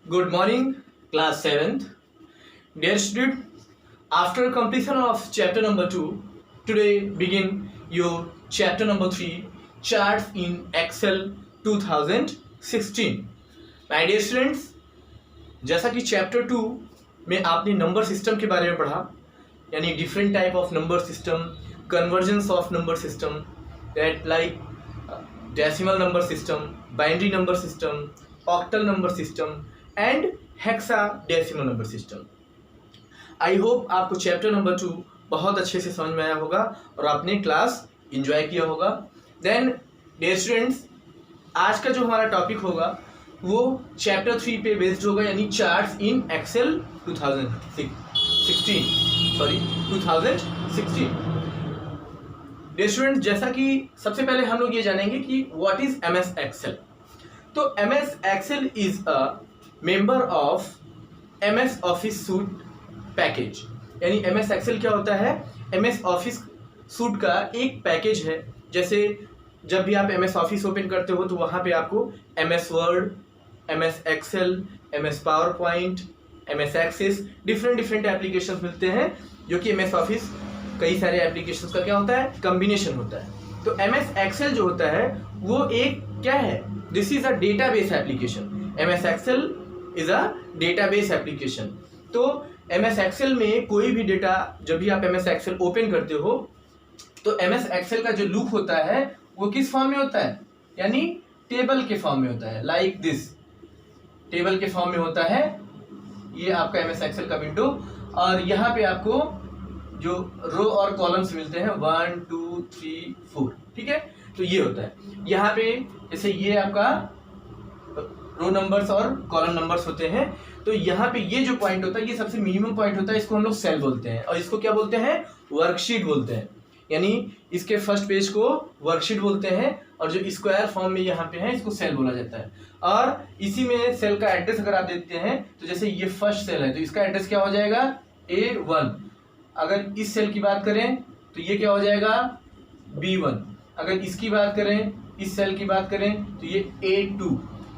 Good morning, class 7th. Dear student, after completion of chapter number 2, today begin your chapter number 3, Charts in Excel 2016. My dear students, जैसा कि chapter 2 में आपने number system के बारे में पढ़ा, यानी different type of number system, convergence of number system, that like decimal number system, binary number system, octal number system and hexadecimal number system. I hope आपको चैप्टर नंबर 2 बहुत अच्छे से समझ में आया होगा और आपने क्लास एंजॉय किया होगा. देन डियर स्टूडेंट्स, आज का जो हमारा टॉपिक होगा वो चैप्टर 3 पे बेस्ड होगा, यानी charts in Excel 2016. Dear students, जैसा कि सबसे पहले हम लोग ये जानेंगे कि व्हाट इज MS एक्सेल. तो MS Excel is a member of MS Office suite package. यानी MS एक्सेल क्या होता है? MS ऑफिस सूट का एक पैकेज है. जैसे जब भी आप MS ऑफिस ओपन करते हो तो वहाँ पे आपको MS Word, MS Excel, MS PowerPoint, MS Access, different applications मिलते हैं, जो कि MS ऑफिस कई सारे एप्लीकेशंस का क्या होता है? कम्बिनेशन होता है. तो MS एक्सेल जो होता है वो एक क्या है? This is a database application. MS Excel is a database application. तो MS एक्सेल में कोई भी डेटा, जब भी आप MS एक्सेल ओपन करते हो तो MS एक्सेल का जो लुक होता है वो किस फॉर्म में होता है? यानी टेबल के फॉर्म में होता है. लाइक दिस टेबल के फॉर्म में होता है. ये आपका MS एक्सेल का विंडो, और यहाँ पे आपको जो रो और कॉलम्स मिलते हैं 1 2 3 4. ठीक है, तो ये होता है. यहाँ पे जैसे ये आपका रो नंबर्स और कॉलम नंबर्स होते हैं. तो यहाँ पे ये जो पॉइंट होता है ये सबसे मिनिमम पॉइंट होता है. इसको हम लोग सेल बोलते हैं और इसको क्या बोलते हैं? वर्कशीट बोलते हैं. यानी इसके फर्स्ट पेज को वर्कशीट बोलते हैं और जो स्क्वायर फॉर्म में यहाँ पे है इसको सेल बोला जाता है. और इसी में सेल का एड्रेस अगर आप देते हैं तो जैसे ये फर्स्ट सेल है तो इसका एड्रेस क्या हो जाएगा? A1. अगर इस सेल की बात करें तो ये क्या हो जाएगा? B1. अगर इसकी बात करें, इस सेल की बात करें तो ये A2.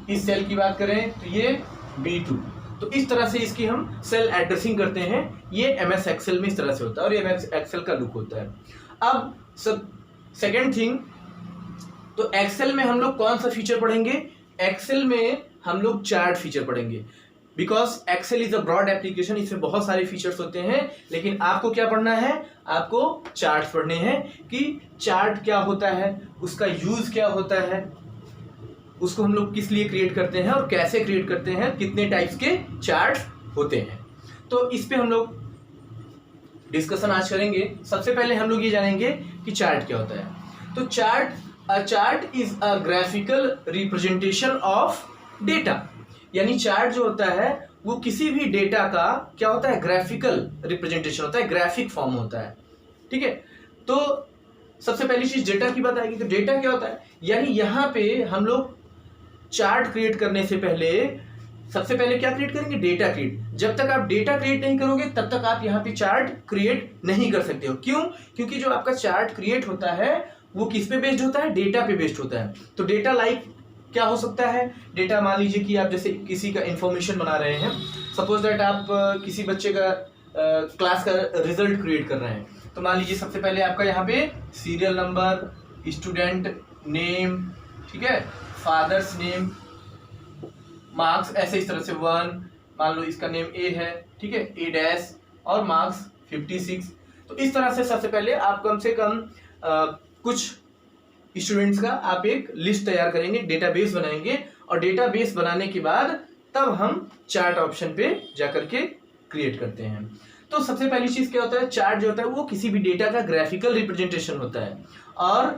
इस सेल की बात करें तो ये B2. तो इस तरह से इसकी हम सेल एड्रेसिंग करते हैं. ये MS एक्सेल में इस तरह से होता है और ये MS एक्सेल का लुक होता है. अब सब सेकेंड थिंग, तो एक्सेल में हम लोग कौन सा फीचर पढ़ेंगे? एक्सेल में हम लोग चार्ट फीचर पढ़ेंगे. Because Excel is a broad application, इसमें बहुत सारे फीचर्स होते हैं, लेकिन आपको क्या पढ़ना है? आपको चार्ट पढ़ने हैं कि चार्ट क्या होता है, उसका यूज क्या होता है, उसको हम लोग किस लिए क्रिएट करते हैं और कैसे क्रिएट करते हैं, कितने टाइप्स के चार्ट होते हैं. तो इस पे हम लोग डिस्कशन आज करेंगे. सबसे पहले हम लोग ये जानेंगे कि चार्ट क्या होता है. तो chart is a graphical representation of data. यानी चार्ट जो होता है वो किसी भी डेटा का क्या होता है? ग्राफिकल रिप्रेजेंटेशन होता है, ग्राफिक फॉर्म होता है. ठीक है, तो सबसे पहली चीज डेटा की बात आएगी. तो डेटा क्या होता है? यानी यहाँ पे हम लोग चार्ट क्रिएट करने से पहले सबसे पहले क्या क्रिएट करेंगे? Data create. जब तक आप डेटा क्रिएट नहीं करोगे तब तक आप यहाँ पे चार्ट क्रिएट नहीं कर सकते हो. क्यों? क्योंकि जो आपका चार्ट क्रिएट होता है वो किस पे बेस्ड होता है? डेटा पे बेस्ड होता है. तो डेटा लाइक क्या हो सकता है? डेटा मान लीजिए कि आप जैसे किसी का इंफॉर्मेशन बना रहे हैं. सपोज दैट आप किसी बच्चे का क्लास का रिजल्ट क्रिएट कर रहे हैं. तो मान लीजिए सबसे पहले आपका यहाँ पे सीरियल नंबर, स्टूडेंट नेम, ठीक है, फादर्स नेम, मार्क्स, ऐसे इस तरह से 1, मान लो इसका नेम A है, ठीक है, A' और मार्क्स 56. तो इस तरह से सबसे पहले आप कम से कम कुछ स्टूडेंट्स का आप एक लिस्ट तैयार करेंगे, डेटाबेस बनाएंगे, और डेटाबेस बनाने के बाद तब हम चार्ट ऑप्शन पे जाकर के क्रिएट करते हैं. तो सबसे पहली चीज क्या होता है? चार्ट जो होता है वो किसी भी डेटा का ग्राफिकल रिप्रेजेंटेशन होता है. और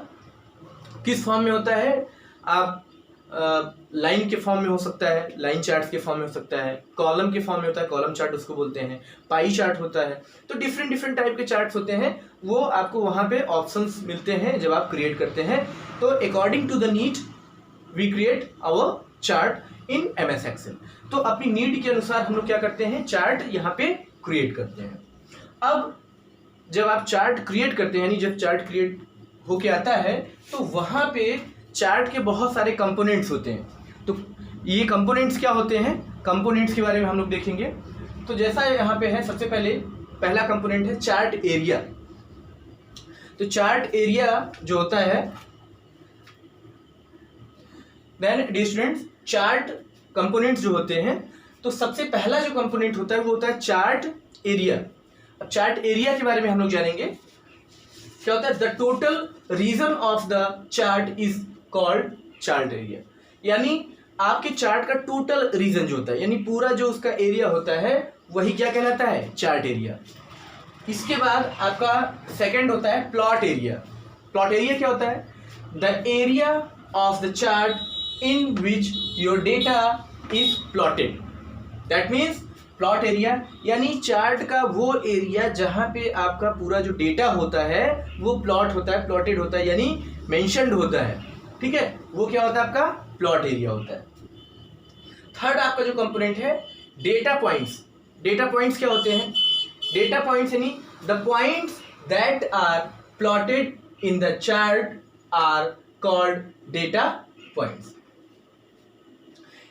किस फॉर्म में होता है? आप लाइन के फॉर्म में हो सकता है, लाइन चार्ट के फॉर्म में हो सकता है, कॉलम के फॉर्म में होता है, कॉलम चार्ट उसको बोलते हैं, पाई चार्ट होता है. तो डिफरेंट टाइप के चार्ट्स होते हैं, वो आपको वहाँ पे ऑप्शंस मिलते हैं जब आप क्रिएट करते हैं. तो according to the need we create our chart in MS Excel. तो अपनी नीड के अनुसार हम लोग क्या करते हैं? चार्ट यहाँ पे क्रिएट करते हैं. अब जब आप चार्ट क्रिएट करते हैं, यानी जब चार्ट क्रिएट होके आता है तो वहाँ पे चार्ट के बहुत सारे कंपोनेंट्स होते हैं. तो ये कंपोनेंट्स क्या होते हैं? कंपोनेंट्स के बारे में हम लोग देखेंगे। तो जैसा यहाँ पे है, सबसे पहले पहला कंपोनेंट है चार्ट एरिया। तो चार्ट एरिया जो होता है, then dear students, chart components जो होते हैं, तो सबसे पहला जो कंपोनेंट होता है वो होता है चार्ट एरिया। अब चार्ट एरिया के बारे में हम लोग जानेंगे। क्या होता है? The total region of the chart is called chart area. यानी आपके चार्ट का टोटल रीजन जो होता है, यानी पूरा जो उसका एरिया होता है, वही क्या कहलाता है? Chart area. इसके बाद आपका सेकंड होता है प्लॉट एरिया। प्लॉट एरिया क्या होता है? The area of the chart in which your data is plotted. That means plot area यानी चार्ट का वो एरिया जहां पे आपका पूरा जो डेटा होता है वो प्लॉट होता है, प्लॉटेड होता है, यानी मेंशन्ड होता है। ठीक है, वो क्या होता है? आपका प्लॉट एरिया होता है। थर्ड आपका जो कंपोनेंट है डेटा पॉइंट्स। डेटा पॉइंट्स क्या होते हैं? डेटा पॉइंट्स यानी the points that are plotted in the chart are called data points.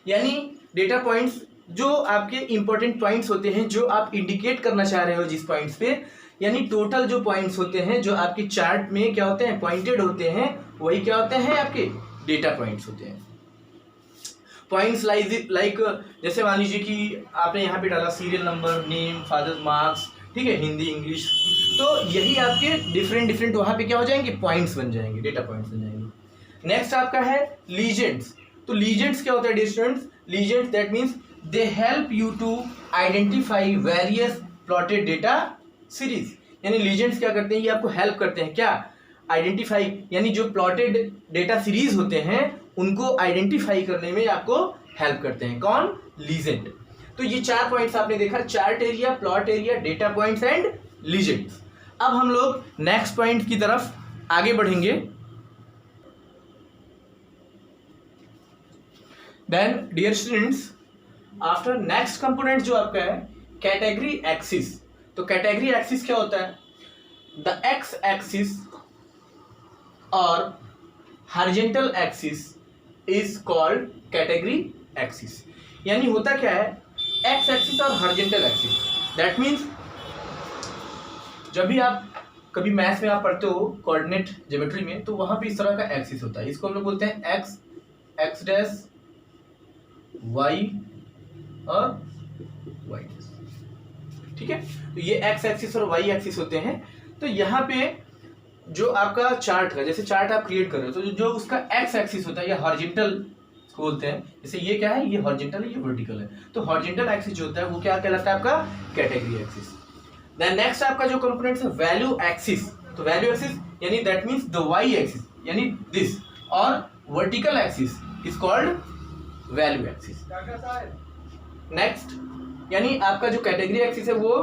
यानी डेटा पॉइंट्स जो आपके इंपॉर्टेंट पॉइंट्स होते हैं, जो आप इंडिकेट करना चाह रहे हो जिस पॉइंट्स पे, यानी टोटल जो पॉइंट्स होते हैं जो आपके चार्ट में क्या होते हैं? पॉइंटेड होते हैं, वही क्या होते हैं? आपके डेटा पॉइंट्स होते हैं। पॉइंट्स लाइक जैसे मान लीजिए कि आपने यहाँ पे डाला serial number, name, father, marks, ठीक है, हिंदी, इंग्लिश, तो यही आपके डिफरेंट वहाँ पे क्या हो जाएंगे? पॉइंट्स बन जाएंगे, डेटा पॉइंट्स बन जाएंगे। नेक्स्ट आपका है लीजेंड्स। तो लीजेंड्स क्या होता है dear students? Legends that means they help you to identify various plotted data series. यानी लीजेंड्स क्या करते हैं? ये आपको हेल्प करते हैं क्या? आइडेंटिफाई, यानी जो प्लॉटेड डेटा सीरीज होते हैं उनको आइडेंटिफाई करने में आपको हेल्प करते हैं। कौन? लीजेंड। तो ये चार पॉइंट्स आपने देखा, chart area, plot area, data points and legends. अब हम लोग नेक्स्ट पॉइंट की तरफ आगे बढ़ेंगे। Then dear students, after next component जो आपका है कैटेगरी एक्सिस। तो कैटेगरी एक्सिस क्या होता है? द एक्स एक्सिस और horizontal axis is called category axis. यानी होता क्या है? एक्स एक्सिस और हॉरिजॉन्टल एक्सिस, दैट मीन्स जब भी आप कभी मैथ्स में आप पढ़ते हो कोऑर्डिनेट ज्योमेट्री में, तो वहां पे इस तरह का एक्सिस होता है। इसको हम लोग बोलते हैं एक्स, एक्स डैश, वाई और वाई डैश। ठीक है, तो ये एक्स एक्सिस और वाई एक्सिस होते हैं। तो यहाँ पे जो आपका चार्ट का, जैसे चार्ट आप क्रिएट कर रहे हो, तो जो उसका एक्स एक्सिस होता है या हॉरिजॉन्टल बोलते हैं, जैसे ये क्या है? ये हॉरिजॉन्टल है, ये वर्टिकल है। तो हॉरिजॉन्टल एक्सिस जो होता है वो क्या कहलाता है? आपका कैटेगरी एक्सिस। देन नेक्स्ट आपका जो कंपोनेंट है वैल्यू एक्सिस। तो वैल्यू एक्सिस यानी that means the y axis, यानी दिस, और vertical axis is called value axis. Next यानी आपका जो कैटेगरी एक्सिस है वो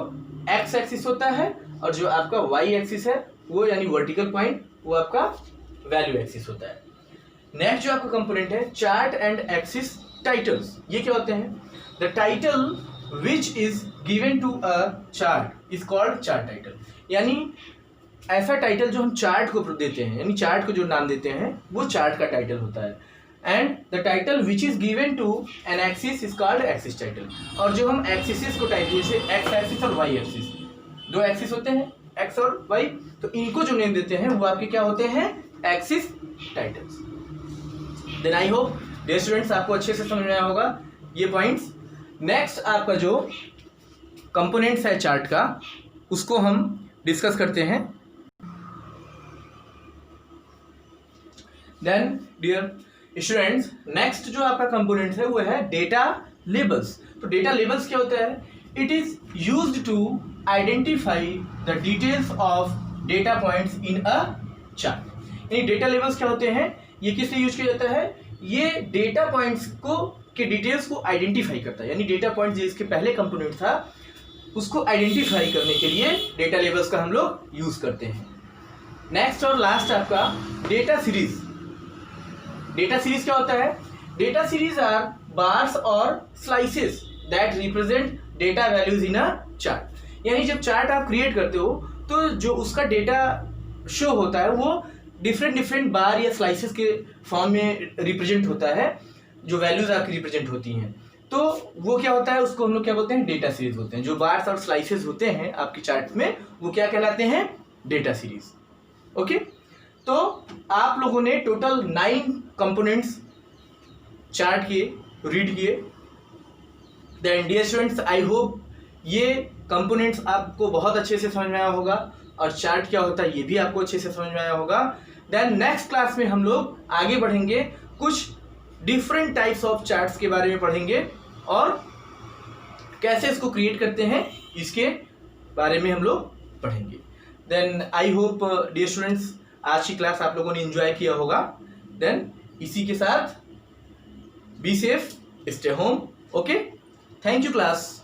एक्स एक्सिस होता है, और जो आपका वाई एक्सिस है वो यानी वर्टिकल पॉइंट वो आपका वैल्यू एक्सिस होता है। नेक्स्ट जो आपका कंपोनेंट है चार्ट एंड एक्सिस टाइटल्स। ये क्या होते हैं? The title which is given to a chart is called chart title. यानी ऐसा टाइटल जो हम चार्ट को देते हैं, यानी चार्ट को जो नाम देते हैं वो चार्ट का टाइटल होता है। And the title which is given to an axis is called axis title. और जो हम एक्सिस को टाइटल, जैसे एक्स एक्सिस और वाई एक्सिस, दो एक्सिस होते हैं एक्स और वाई, तो इनको जो नेम देते हैं वो आपके क्या होते हैं? Axis titles. Then I hope dear students आपको अच्छे से समझ में आया होगा ये पॉइंट्स। नेक्स्ट आपका जो कंपोनेंट्स है चार्ट का, उसको हम डिस्कस करते हैं। देन डियर स्टूडेंट्स, नेक्स्ट जो आपका कंपोनेंट है वो है डेटा लेबल्स। तो डेटा लेबल्स क्या होता है? It is used to identify the details of data points in a chart. यानी डेटा लेबल्स क्या होते हैं? ये किस लिए यूज किया जाता है? ये डेटा पॉइंट्स को के डिटेल्स को आइडेंटिफाई करता है। यानी डेटा पॉइंट जिसके पहले कंपोनेंट था उसको आइडेंटिफाई करने के लिए डेटा लेबल्स का हम लोग यूज करते हैं। नेक्स्ट और लास्ट आपका डेटा सीरीज। डेटा सीरीज क्या होता है? डेटा सीरीज आर बार्स और slices that represent data values in a chart. यानी जब चार्ट आप क्रिएट करते हो तो जो उसका डेटा शो होता है वो डिफरेंट बार या स्लाइसेस के फॉर्म में रिप्रेजेंट होता है, जो वैल्यूज आपकी रिप्रेजेंट होती हैं। तो वो क्या होता है, उसको हम लोग क्या बोलते हैं, डेटा सीरीज बोलते हैं। जो बार्स और स्लाइसेस होते हैं आपकी चार्ट में वो क्या कहलाते हैं, डेटा सीरीज। ओके, तो आप लोगों ने टोटल 9 कंपोनेंट्स चार्ट किए, रीड किए। Then dear students, I hope ये कंपोनेंट्स आपको बहुत अच्छे से समझ में आया होगा और चार्ट क्या होता है ये भी आपको अच्छे से समझ में आया होगा। देन नेक्स्ट क्लास में हम लोग आगे बढ़ेंगे, कुछ डिफरेंट टाइप्स ऑफ चार्ट्स के बारे में पढ़ेंगे और कैसे इसको क्रिएट करते हैं इसके बारे में हम लोग पढ़ेंगे। Then I hope dear students आज की क्लास आप लोगों ने एंजॉय किया होगा। देन इसी के साथ be safe, stay home. Okay, thank you class.